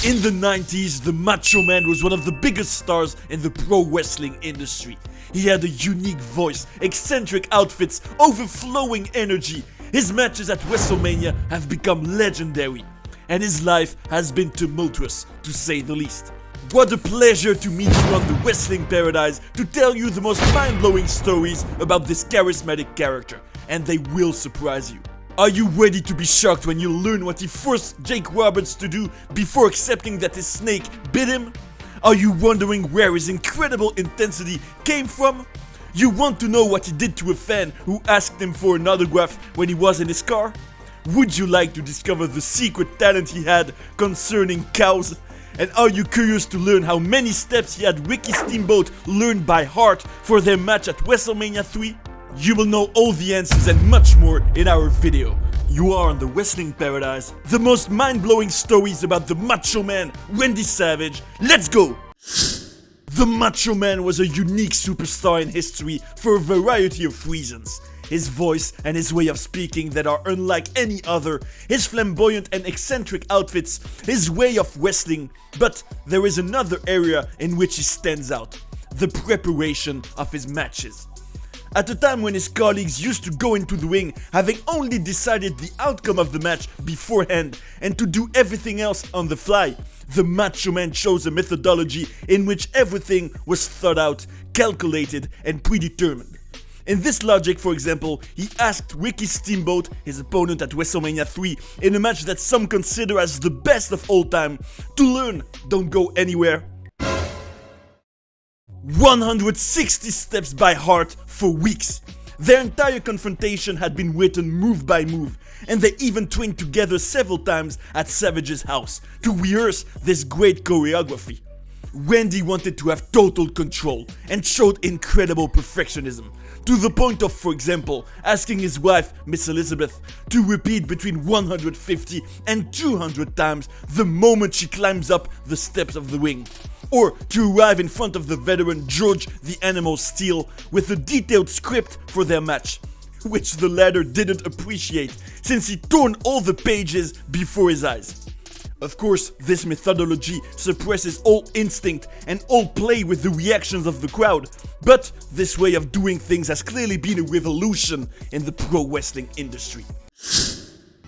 In the 90s, the Macho Man was one of the biggest stars in the pro wrestling industry. He had a unique voice, eccentric outfits, overflowing energy. His matches at WrestleMania have become legendary, and his life has been tumultuous, to say the least. What a pleasure to meet you on the Wrestling Paradise to tell you the most mind-blowing stories about this charismatic character, and they will surprise you. Are you ready to be shocked when you learn what he forced Jake Roberts to do before accepting that his snake bit him? Are you wondering where his incredible intensity came from? You want to know what he did to a fan who asked him for an autograph when he was in his car? Would you like to discover the secret talent he had concerning cows? And are you curious to learn how many steps he had Ricky Steamboat learn by heart for their match at WrestleMania 3? You will know all the answers and much more in our video. You are on the Wrestling Paradise, the most mind-blowing stories about the Macho Man, Randy Savage. Let's go! The Macho Man was a unique superstar in history for a variety of reasons. His voice and his way of speaking that are unlike any other, his flamboyant and eccentric outfits, his way of wrestling. But there is another area in which he stands out: the preparation of his matches. At a time when his colleagues used to go into the ring having only decided the outcome of the match beforehand and to do everything else on the fly, the Macho Man chose a methodology in which everything was thought out, calculated, and predetermined. In this logic, for example, he asked Ricky Steamboat, his opponent at WrestleMania 3, in a match that some consider as the best of all time, to learn, don't go anywhere, 160 steps by heart for weeks. Their entire confrontation had been written move by move, and they even trained together several times at Savage's house to rehearse this great choreography. Randy wanted to have total control and showed incredible perfectionism, to the point of, for example, asking his wife, Miss Elizabeth, to repeat between 150 and 200 times the moment she climbs up the steps of the ring. Or to arrive in front of the veteran George the Animal Steele with a detailed script for their match, which the latter didn't appreciate since he torn all the pages before his eyes. Of course, this methodology suppresses all instinct and all play with the reactions of the crowd, but this way of doing things has clearly been a revolution in the pro wrestling industry.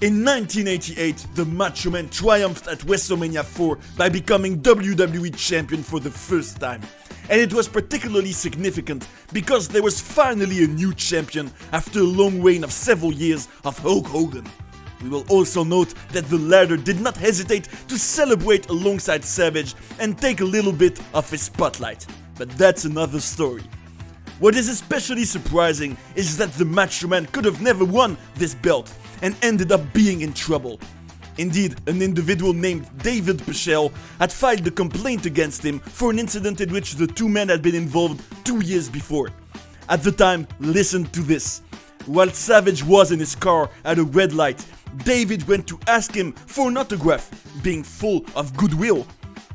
In 1988, the Macho Man triumphed at WrestleMania 4 by becoming WWE Champion for the first time. And it was particularly significant because there was finally a new champion after a long reign of several years of Hulk Hogan. We will also note that the latter did not hesitate to celebrate alongside Savage and take a little bit of his spotlight. But that's another story. What is especially surprising is that the Macho Man could have never won this belt and ended up being in trouble. Indeed, an individual named David Pichel had filed a complaint against him for an incident in which the two men had been involved 2 years before. At the time, listen to this. While Savage was in his car at a red light, David went to ask him for an autograph, being full of goodwill.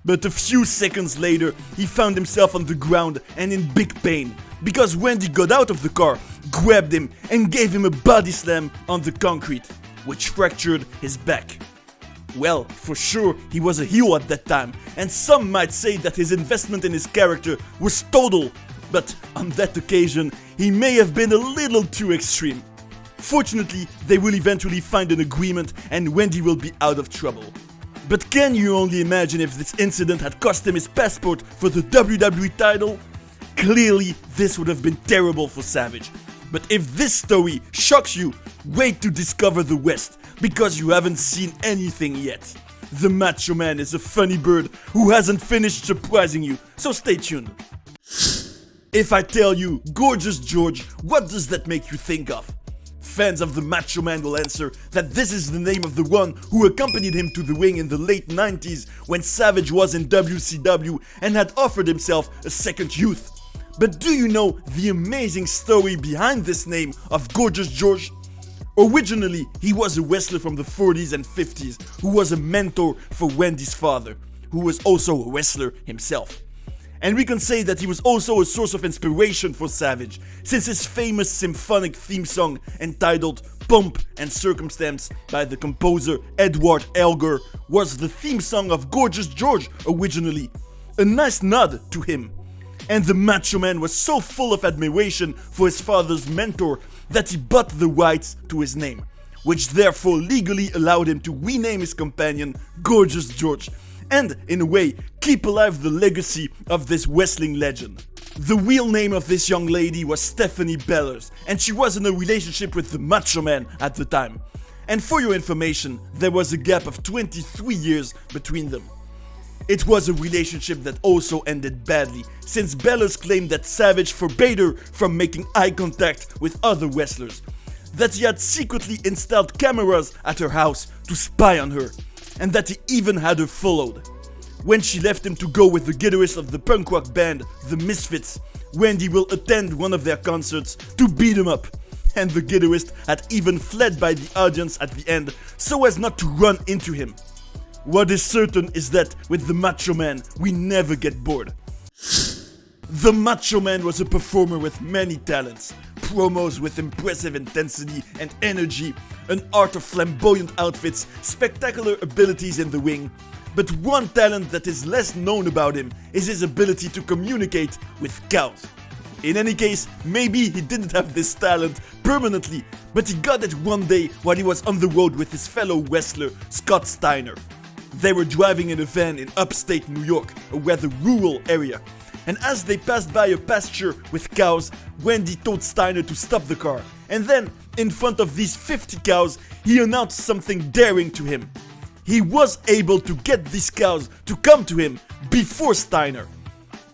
But a few seconds later, he found himself on the ground and in big pain, because Randy got out of the car, grabbed him, and gave him a body slam on the concrete, which fractured his back. Well, for sure, he was a heel at that time, and some might say that his investment in his character was total, but on that occasion, he may have been a little too extreme. Fortunately, they will eventually find an agreement and Randy will be out of trouble. But can you only imagine if this incident had cost him his passport for the WWE title? Clearly, this would have been terrible for Savage. But if this story shocks you, wait to discover the rest, because you haven't seen anything yet. The Macho Man is a funny bird who hasn't finished surprising you, so stay tuned. If I tell you Gorgeous George, what does that make you think of? Fans of the Macho Man will answer that this is the name of the one who accompanied him to the ring in the late 90s when Savage was in WCW and had offered himself a second youth. But do you know the amazing story behind this name of Gorgeous George? Originally, he was a wrestler from the 40s and 50s who was a mentor for Randy's father, who was also a wrestler himself. And we can say that he was also a source of inspiration for Savage, since his famous symphonic theme song entitled Pomp and Circumstance by the composer Edward Elgar was the theme song of Gorgeous George originally, a nice nod to him. And the Macho Man was so full of admiration for his father's mentor that he bought the rights to his name, which therefore legally allowed him to rename his companion Gorgeous George, and, in a way, keep alive the legacy of this wrestling legend. The real name of this young lady was Stephanie Bellers, and she was in a relationship with the Macho Man at the time. And for your information, there was a gap of 23 years between them. It was a relationship that also ended badly, since Bellers claimed that Savage forbade her from making eye contact with other wrestlers, that he had secretly installed cameras at her house to spy on her, and that he even had her followed. When she left him to go with the guitarist of the punk rock band, The Misfits, Wendy will attend one of their concerts to beat him up, and the guitarist had even fled by the audience at the end so as not to run into him. What is certain is that with the Macho Man, we never get bored. The Macho Man was a performer with many talents, promos with impressive intensity and energy, an art of flamboyant outfits, spectacular abilities in the ring. But one talent that is less known about him is his ability to communicate with cows. In any case, maybe he didn't have this talent permanently, but he got it one day while he was on the road with his fellow wrestler Scott Steiner. They were driving in a van in upstate New York, a rather rural area, and as they passed by a pasture with cows, Wendy told Steiner to stop the car, and then, in front of these 50 cows, he announced something daring to him. He was able to get these cows to come to him before Steiner.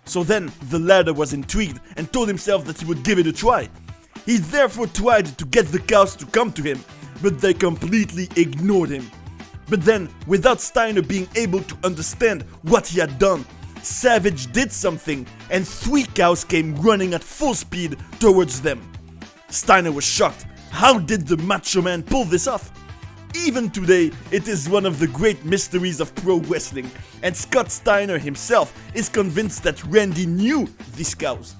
So then, the latter was intrigued and told himself that he would give it a try. He therefore tried to get the cows to come to him, but they completely ignored him. But then, without Steiner being able to understand what he had done, Savage did something, and 3 cows came running at full speed towards them. Steiner was shocked. How did the Macho Man pull this off? Even today, it is one of the great mysteries of pro wrestling, and Scott Steiner himself is convinced that Randy knew these cows.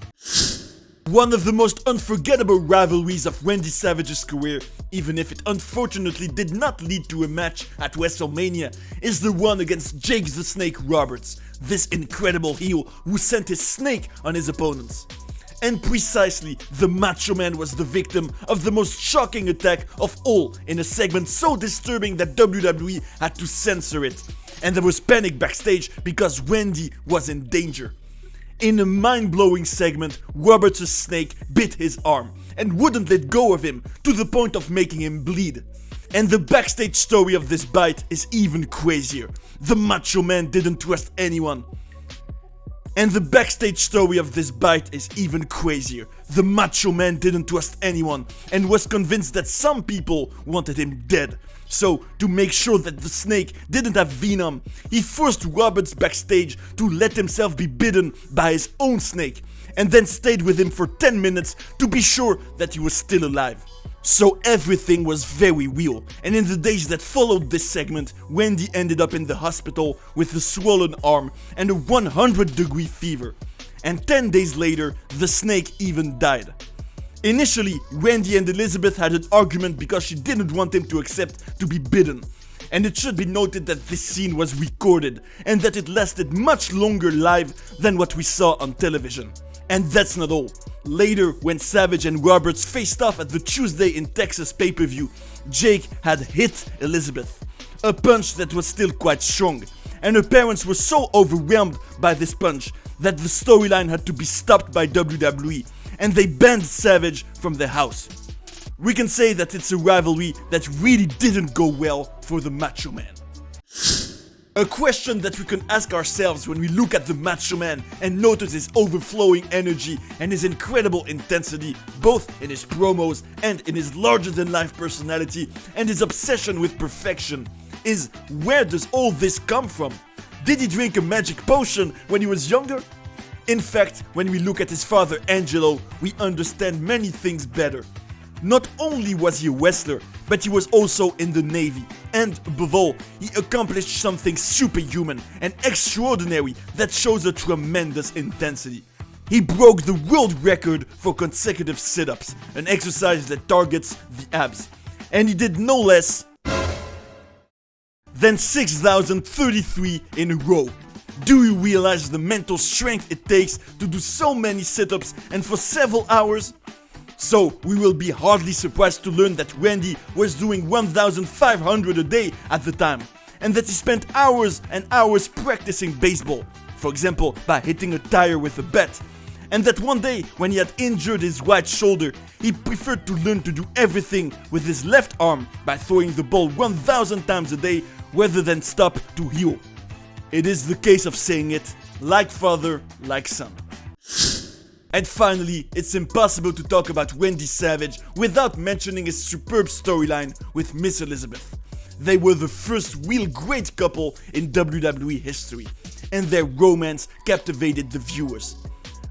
One of the most unforgettable rivalries of Randy Savage's career, even if it unfortunately did not lead to a match at WrestleMania, is the one against Jake the Snake Roberts, this incredible heel who sent his snake on his opponents. And precisely, the Macho Man was the victim of the most shocking attack of all in a segment so disturbing that WWE had to censor it. And there was panic backstage because Randy was in danger. In a mind-blowing segment, Roberts' snake bit his arm and wouldn't let go of him to the point of making him bleed. And the backstage story of this bite is even crazier. The Macho Man didn't trust anyone. And the backstage story of this bite is even crazier. The Macho Man didn't trust anyone and was convinced that some people wanted him dead. So, to make sure that the snake didn't have venom, he forced Roberts backstage to let himself be bitten by his own snake, and then stayed with him for 10 minutes to be sure that he was still alive. So everything was very real, and in the days that followed this segment, Wendy ended up in the hospital with a swollen arm and a 100-degree fever. And 10 days later, the snake even died. Initially, Wendy and Elizabeth had an argument because she didn't want him to accept to be bitten. And it should be noted that this scene was recorded, and that it lasted much longer live than what we saw on television. And that's not all. Later, when Savage and Roberts faced off at the Tuesday in Texas pay-per-view, Jake had hit Elizabeth. A punch that was still quite strong. And her parents were so overwhelmed by this punch that the storyline had to be stopped by WWE, and they banned Savage from the house. We can say that it's a rivalry that really didn't go well for the Macho Man. A question that we can ask ourselves when we look at the Macho Man and notice his overflowing energy and his incredible intensity, both in his promos and in his larger-than-life personality and his obsession with perfection, is where does all this come from? Did he drink a magic potion when he was younger? In fact, when we look at his father Angelo, we understand many things better. Not only was he a wrestler, but he was also in the Navy, and above all, he accomplished something superhuman and extraordinary that shows a tremendous intensity. He broke the world record for consecutive sit-ups, an exercise that targets the abs. and he did no less than 6,033 in a row. Do you realize the mental strength it takes to do so many sit-ups and for several hours? So, we will be hardly surprised to learn that Randy was doing 1,500 a day at the time, and that he spent hours and hours practicing baseball, for example by hitting a tire with a bat, and that one day when he had injured his right shoulder, he preferred to learn to do everything with his left arm by throwing the ball 1,000 times a day rather than stop to heal. It is the case of saying it, like father, like son. And finally, it's impossible to talk about Randy Savage without mentioning his superb storyline with Miss Elizabeth. They were the first real great couple in WWE history, and their romance captivated the viewers.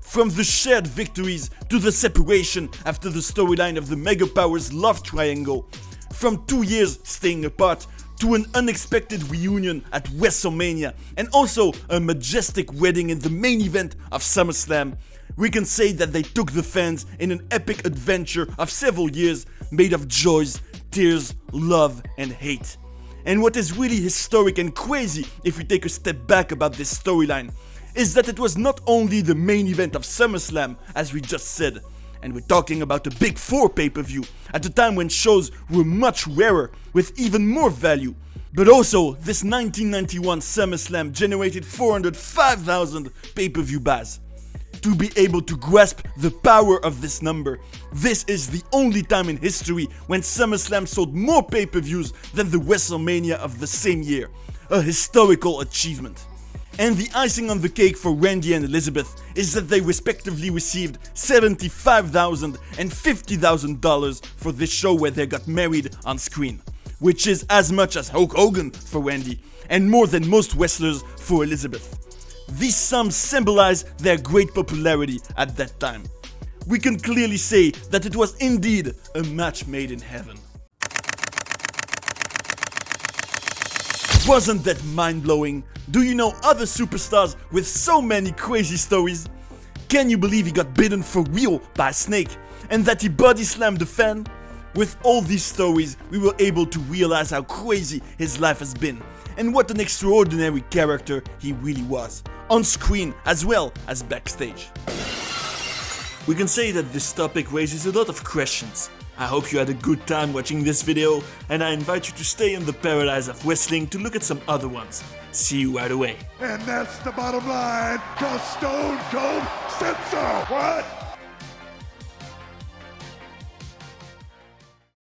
From the shared victories to the separation after the storyline of the Mega Powers love triangle, from 2 years staying apart to an unexpected reunion at WrestleMania, and also a majestic wedding in the main event of SummerSlam, we can say that they took the fans in an epic adventure of several years made of joys, tears, love, and hate. And what is really historic and crazy if we take a step back about this storyline is that it was not only the main event of SummerSlam, as we just said, and we're talking about a Big 4 pay-per-view at a time when shows were much rarer with even more value, but also this 1991 SummerSlam generated 405,000 pay-per-view buys. To be able to grasp the power of this number, this is the only time in history when SummerSlam sold more pay-per-views than the WrestleMania of the same year, a historical achievement. And the icing on the cake for Randy and Elizabeth is that they respectively received $75,000 and $50,000 for this show where they got married on screen, which is as much as Hulk Hogan for Randy, and more than most wrestlers for Elizabeth. These sums symbolize their great popularity at that time. We can clearly say that it was indeed a match made in heaven. Wasn't that mind-blowing? Do you know other superstars with so many crazy stories? Can you believe he got bitten for real by a snake and that he body slammed a fan? With all these stories, we were able to realize how crazy his life has been and what an extraordinary character he really was, on screen as well as backstage. We can say that this topic raises a lot of questions. I hope you had a good time watching this video, and I invite you to stay in the paradise of wrestling to look at some other ones. See you right away. And that's the bottom line, 'cause Stone Cold said so. What?